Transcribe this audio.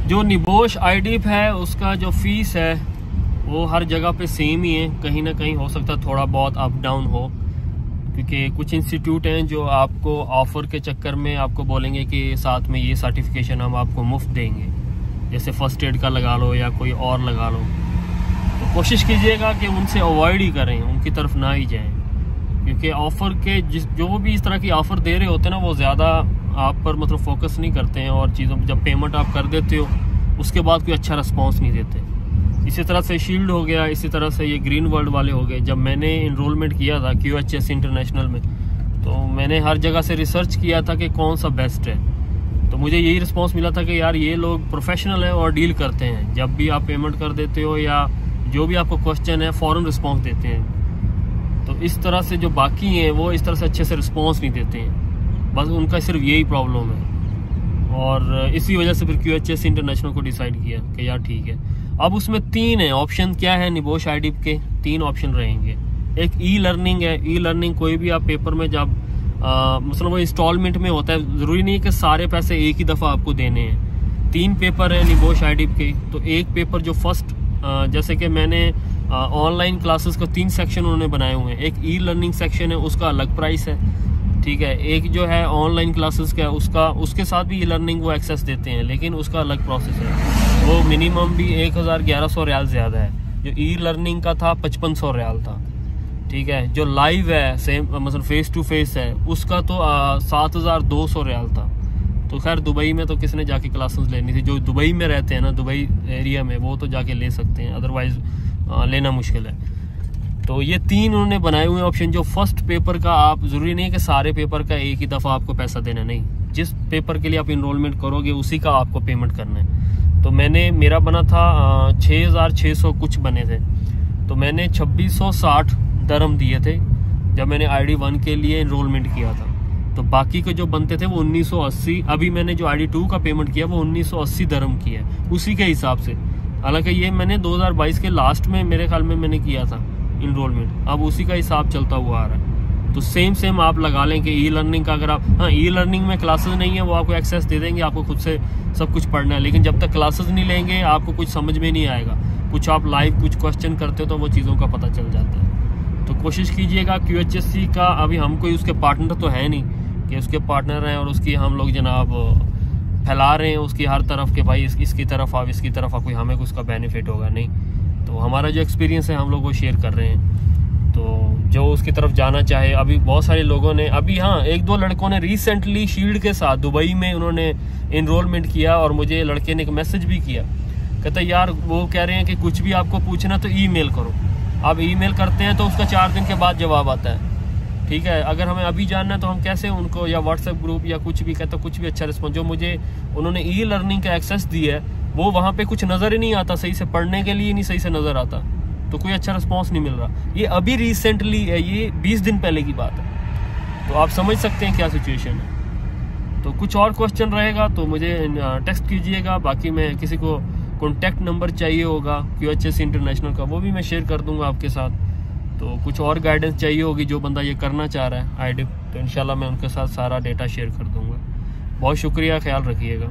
जो निबोश आईडिप है उसका जो फीस है वो हर जगह पे सेम ही है, कहीं ना कहीं हो सकता है थोड़ा बहुत अप डाउन हो, क्योंकि कुछ इंस्टीट्यूट हैं जो आपको ऑफर के चक्कर में आपको बोलेंगे कि साथ में ये सर्टिफिकेशन हम आपको मुफ्त देंगे, जैसे फर्स्ट एड का लगा लो या कोई और लगा लो। तो कोशिश कीजिएगा कि उनसे अवॉइड ही करें, उनकी तरफ ना ही जाएं, क्योंकि ऑफ़र के जो भी इस तरह की ऑफ़र दे रहे होते हैं ना वो ज़्यादा आप पर मतलब फोकस नहीं करते हैं, और चीज़ों जब पेमेंट आप कर देते हो उसके बाद कोई अच्छा रिस्पॉन्स नहीं देते। इसी तरह से शील्ड हो गया, इसी तरह से ये ग्रीन वर्ल्ड वाले हो गए। जब मैंने इनरोलमेंट किया था QHS इंटरनेशनल में, तो मैंने हर जगह से रिसर्च किया था कि कौन सा बेस्ट है, तो मुझे यही रिस्पॉन्स मिला था कि यार ये लोग प्रोफेशनल हैं और डील करते हैं, जब भी आप पेमेंट कर देते हो या जो भी आपको क्वेश्चन है फ़ौरन रिस्पॉन्स देते हैं। तो इस तरह से जो बाकी हैं वो इस तरह से अच्छे से रिस्पॉन्स नहीं देते हैं, बस उनका सिर्फ यही प्रॉब्लम है, और इसी वजह से फिर QHS इंटरनेशनल को डिसाइड किया कि यार ठीक है। अब उसमें 3 है ऑप्शन, क्या है निबोश आईडिप के 3 ऑप्शन रहेंगे। एक ई लर्निंग है। ई लर्निंग कोई भी आप पेपर में जब मतलब वो इंस्टॉलमेंट में होता है, ज़रूरी नहीं है कि सारे पैसे एक ही दफ़ा आपको देने हैं। 3 पेपर है निबोश आईडिप के। तो एक पेपर जो फर्स्ट, जैसे कि मैंने ऑनलाइन क्लासेस का 3 सेक्शन उन्होंने बनाए हुए हैं। एक ई लर्निंग सेक्शन है, उसका अलग प्राइस है, ठीक है। एक जो है ऑनलाइन क्लासेस का, उसके साथ भी ई लर्निंग वो एक्सेस देते हैं, लेकिन उसका अलग प्रोसेस है, वो मिनिमम भी 1100 रियाल ज़्यादा है। जो ई लर्निंग का था 5500 रियाल था, ठीक है। जो लाइव है सेम मतलब फेस टू फेस है, उसका तो 7200 रियाल था। तो खैर दुबई में तो किसने जाके क्लासेस लेनी थी, जो दुबई में रहते हैं ना, दुबई एरिया में, वो तो जाके ले सकते हैं, अदरवाइज लेना मुश्किल है। तो ये 3 उन्होंने बनाए हुए ऑप्शन। जो फर्स्ट पेपर का, आप ज़रूरी नहीं है कि सारे पेपर का एक ही दफ़ा आपको पैसा देना, नहीं, जिस पेपर के लिए आप इनरोलमेंट करोगे उसी का आपको पेमेंट करना है। तो मेरा बना था 6600 कुछ बने थे, तो मैंने 2660 दरम दिए थे जब मैंने ID1 के लिए इनरोलमेंट किया था। तो बाकी के जो बनते थे वो 1980, अभी मैंने जो ID2 का पेमेंट किया वो 1980 दरम किया है, उसी के हिसाब से। हालांकि ये मैंने 2022 के लास्ट में मेरे ख्याल में मैंने किया था इनरोलमेंट, अब उसी का हिसाब चलता हुआ आ रहा है। तो सेम आप लगा लें कि ई लर्निंग का, अगर आप, हाँ, ई लर्निंग में क्लासेस नहीं है, वो आपको एक्सेस दे देंगे, आपको खुद से सब कुछ पढ़ना है, लेकिन जब तक क्लासेस नहीं लेंगे आपको कुछ समझ में नहीं आएगा। कुछ आप लाइव कुछ क्वेश्चन करते हो तो वो चीज़ों का पता चल जाता है। तो कोशिश कीजिएगा। QHSC का अभी हम कोई उसके पार्टनर तो है नहीं कि उसके पार्टनर हैं और उसकी हम लोग जनाब फैला रहे हैं उसकी हर तरफ के भाई इसकी तरफ आप, इसकी तरफ आप, कोई हमें उसका बेनिफिट होगा, नहीं। तो हमारा जो एक्सपीरियंस है हम लोग वो शेयर कर रहे हैं। तो जो उसकी तरफ जाना चाहे, अभी बहुत सारे लोगों ने, अभी हाँ 1-2 लड़कों ने रिसेंटली शील्ड के साथ दुबई में उन्होंने इनरोलमेंट किया, और मुझे लड़के ने एक मैसेज भी किया, कहता यार वो कह रहे हैं कि कुछ भी आपको पूछना तो ईमेल करो। आप ईमेल करते हैं तो उसका 4 दिन के बाद जवाब आता है, ठीक है। अगर हमें अभी जानना है तो हम कैसे उनको, या व्हाट्सएप ग्रुप या कुछ भी, कहता कुछ भी अच्छा रिस्पॉन्स। जो मुझे उन्होंने ई लर्निंग का एक्सेस दिया है वो वहाँ पे कुछ नज़र ही नहीं आता, सही से पढ़ने के लिए नहीं सही से नज़र आता, तो कोई अच्छा रिस्पॉन्स नहीं मिल रहा। ये अभी रिसेंटली है, ये 20 दिन पहले की बात है, तो आप समझ सकते हैं क्या सिचुएशन है। तो कुछ और क्वेश्चन रहेगा तो मुझे टेक्स्ट कीजिएगा, बाकी मैं किसी को कॉन्टैक्ट नंबर चाहिए होगा QHS इंटरनेशनल का, वो भी मैं शेयर कर दूंगा आपके साथ। तो कुछ और गाइडेंस चाहिए होगी, जो बंदा ये करना चाह रहा है आईडिप, तो इंशाल्लाह मैं उनके साथ सारा डेटा शेयर कर दूंगा। बहुत शुक्रिया, ख्याल रखिएगा।